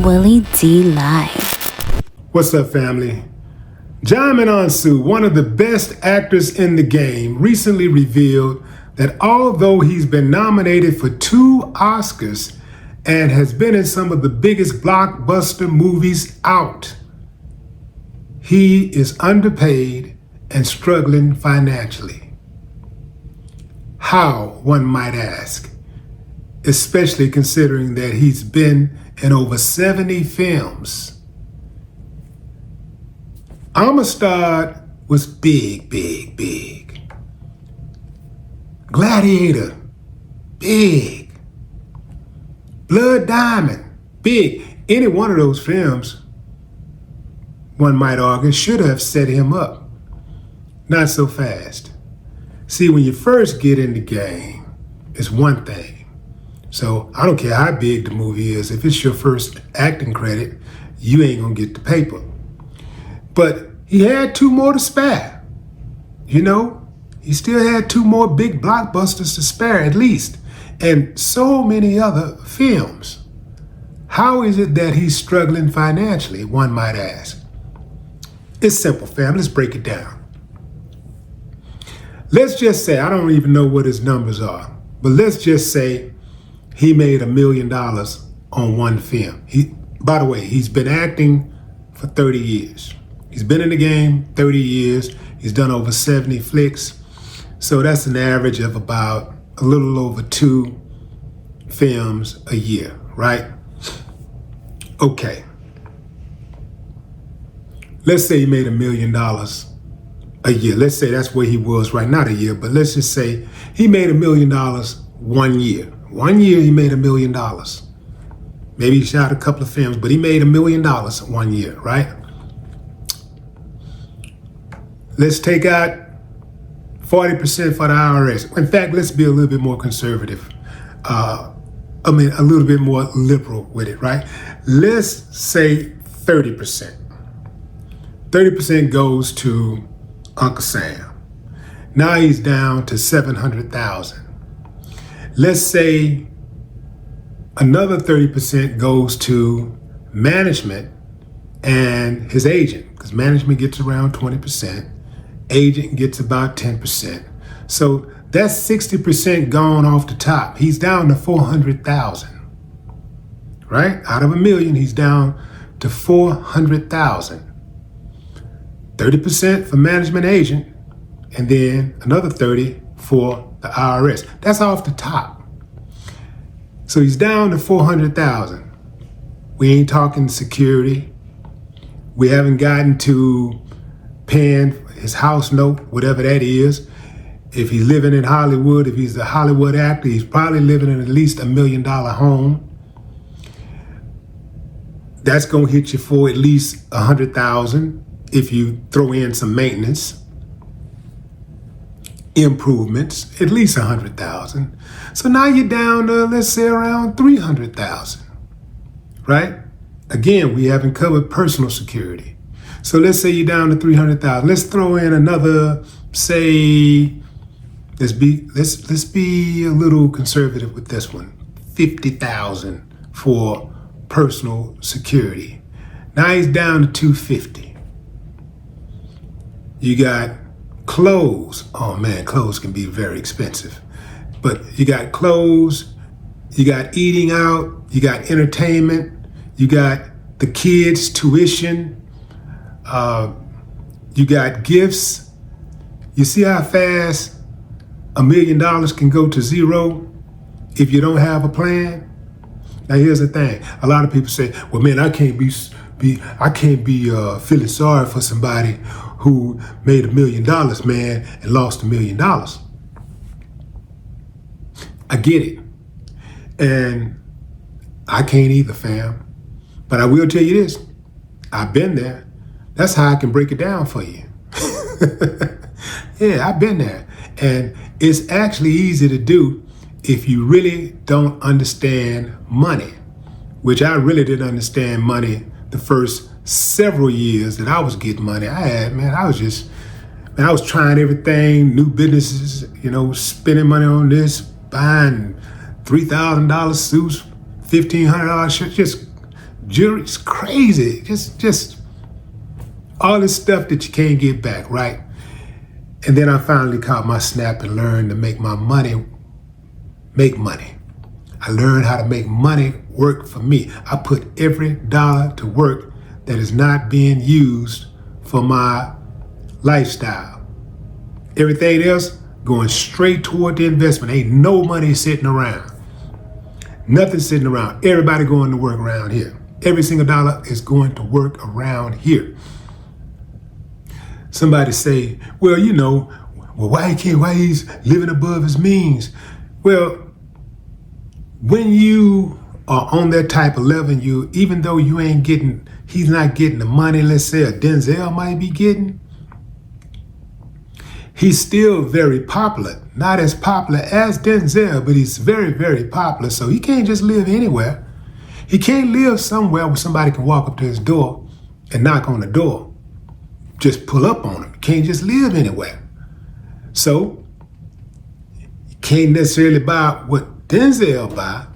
Willie D Live. What's up, family? Djimon Hounsou, one of the best actors in the game, recently revealed that although he's been nominated for 2 Oscars and has been in some of the biggest blockbuster movies out, he is underpaid and struggling financially. How, one might ask, especially considering that he's been in over 70 films. Amistad was big. Gladiator, big. Blood Diamond, big. Any one of those films, one might argue, should have set him up. Not so fast. See, when you first get in the game, it's one thing. So I don't care how big the movie is. If it's your first acting credit, you ain't gonna get the paper. But he had 2 more to spare. You know, he still had 2 more big blockbusters to spare at least, and so many other films. How is it that he's struggling financially, one might ask? It's simple, fam. Let's break it down. Let's just say, I don't even know what his numbers are, but let's just say he made $1 million on one film. By the way, he's been acting for 30 years. He's been in the game 30 years. He's done over 70 flicks. So that's an average of about a little over 2 films a year, right? Okay. Let's say he made $1 million a year. Let's say that's where he was right, not a year, but let's just say he made $1 million 1 year. 1 year he made $1 million. Maybe he shot a couple of films, but he made $1 million 1 year, right? Let's take out 40% for the IRS. In fact, let's be a little bit more conservative. A little bit more liberal with it, right? Let's say 30%. 30% goes to Uncle Sam. Now he's down to $700,000. Let's say another 30% goes to management and his agent, because management gets around 20%, agent gets about 10%. So that's 60% gone off the top. He's down to $400,000, right? Out of $1 million, he's down to $400,000. 30% for management agent, and then another 30 for the IRS. That's off the top. So he's down to 400,000. We ain't talking security. We haven't gotten to paying his house note, whatever that is. If he's living in Hollywood, if he's a Hollywood actor, he's probably living in at least $1 million home. That's gonna hit you for at least 100,000 if you throw in some maintenance, improvements, at least 100,000. So now you're down to, let's say, around 300,000, right? Again, we haven't covered personal security. So let's say you're down to 300,000. Let's throw in another, say, let's be a little conservative with this one, 50,000 for personal security. Now he's down to 250. You got clothes. Oh man, clothes can be very expensive. But you got clothes, you got eating out, you got entertainment, you got the kids' tuition, you got gifts. You see how fast $1 million can go to zero if you don't have a plan? Now here's the thing. A lot of people say, well man, I can't be feeling sorry for somebody who made $1 million, man, and lost $1 million. I get it. And I can't either, fam. But I will tell you this. I've been there. That's how I can break it down for you. Yeah, I've been there. And it's actually easy to do if you really don't understand money, which I really didn't understand money the first several years that I was getting money. I was trying everything, new businesses, spending money on this, buying $3,000 suits, $1,500 shirts, just jewelry. It's crazy. Just all this stuff that you can't get back, right? And then I finally caught my snap and learned to make my money make money. I learned how to make money work for me. I put every dollar to work that is not being used for my lifestyle. Everything else going straight toward the investment. Ain't no money sitting around. Nothing sitting around. Everybody going to work around here. Every single dollar is going to work around here. Somebody say, well, why he's living above his means? Well, when you are on that type of level, even though he's not getting the money, let's say a Denzel might be getting, he's still very popular. Not as popular as Denzel, but he's very, very popular. So he can't just live anywhere. He can't live somewhere where somebody can walk up to his door and knock on the door. Just pull up on him. He can't just live anywhere. So you can't necessarily buy what Denzel buy,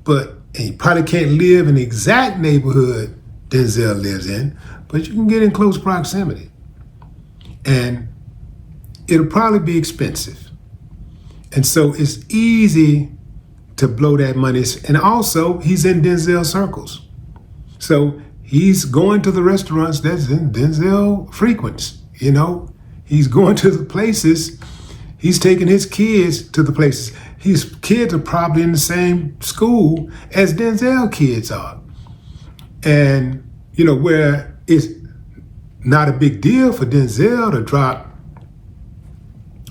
and you probably can't live in the exact neighborhood Denzel lives in, but you can get in close proximity. And it'll probably be expensive. And so it's easy to blow that money. And also, he's in Denzel circles. So he's going to the restaurants that Denzel frequents, He's going to the places. He's taking his kids to the places. His kids are probably in the same school as Denzel kids are. And, where it's not a big deal for Denzel to drop,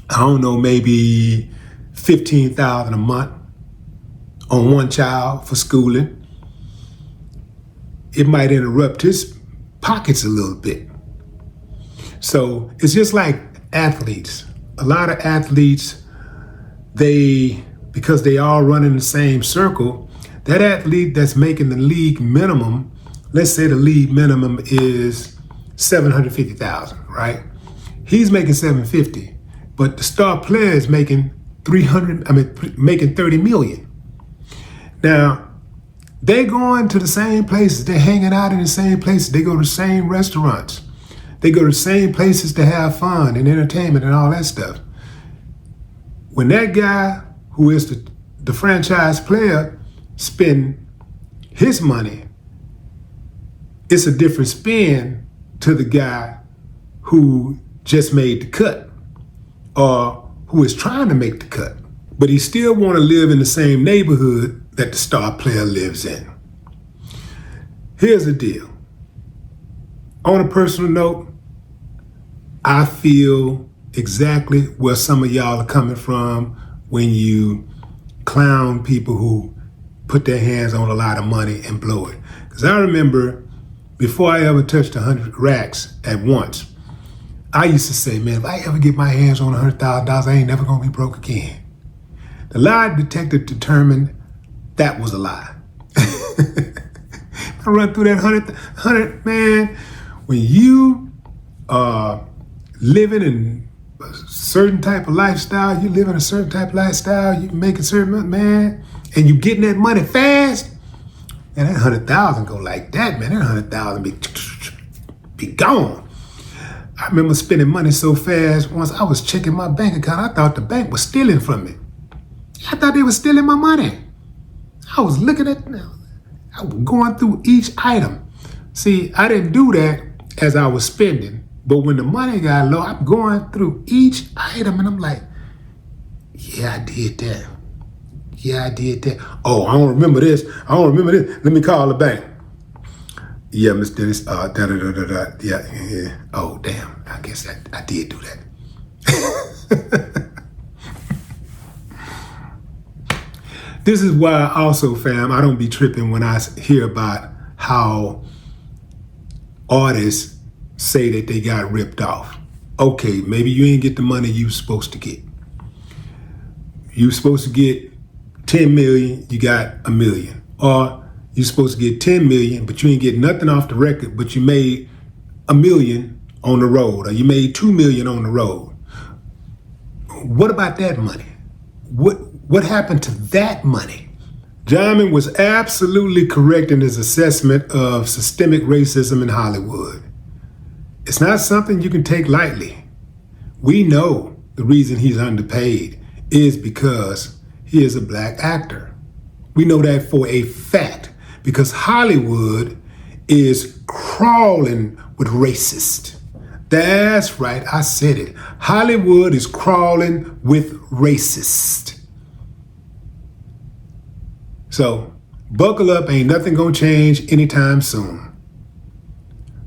I don't know, maybe $15,000 a month on one child for schooling, it might interrupt his pockets a little bit. So it's just like athletes. A lot of athletes, because they all run in the same circle, that athlete that's making the league minimum, let's say the league minimum is $750,000, right? He's making $750,000, but the star player is making making $30 million. Now, they're going to the same places. They're hanging out in the same places. They go to the same restaurants. They go to the same places to have fun and entertainment and all that stuff. When that guy who is the franchise player spend his money, it's a different spin to the guy who just made the cut or who is trying to make the cut. But he still want to live in the same neighborhood that the star player lives in. Here's the deal. On a personal note, I feel exactly where some of y'all are coming from when you clown people who put their hands on a lot of money and blow it. Because I remember before I ever touched 100 racks at once, I used to say, man, if I ever get my hands on $100,000, I ain't never gonna be broke again. The lie detector determined that was a lie. I run through that 100, man, when you are living in a certain type of lifestyle, you live in a certain type of lifestyle, you make a certain, man, and you getting that money fast, and that 100,000 go like that, man, that 100,000 be gone. I remember spending money so fast, once I was checking my bank account, I thought the bank was stealing from me. I thought they were stealing my money. I was looking at, I was going through each item. See, I didn't do that as I was spending, but when the money got low, I'm going through each item and I'm like, yeah, I did that. Yeah, I did that. Oh, I don't remember this. I don't remember this. Let me call the bank. Yeah, Mr. Dennis, yeah. Oh, damn, I guess I did do that. This is why also, fam, I don't be tripping when I hear about how artists say that they got ripped off. Okay, maybe you ain't get the money you supposed to get. You supposed to get 10 million, you got $1 million. Or you're supposed to get 10 million, but you ain't get nothing off the record, but you made $1 million on the road, or you made 2 million on the road. What about that money? What happened to that money? Djimon was absolutely correct in his assessment of systemic racism in Hollywood. It's not something you can take lightly. We know the reason he's underpaid is because he is a black actor. We know that for a fact because Hollywood is crawling with racists. That's right, I said it. Hollywood is crawling with racists. So, buckle up, ain't nothing gonna change anytime soon.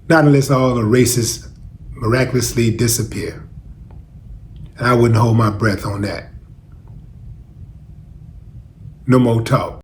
Not unless all the racists miraculously disappear. And I wouldn't hold my breath on that. No more talk.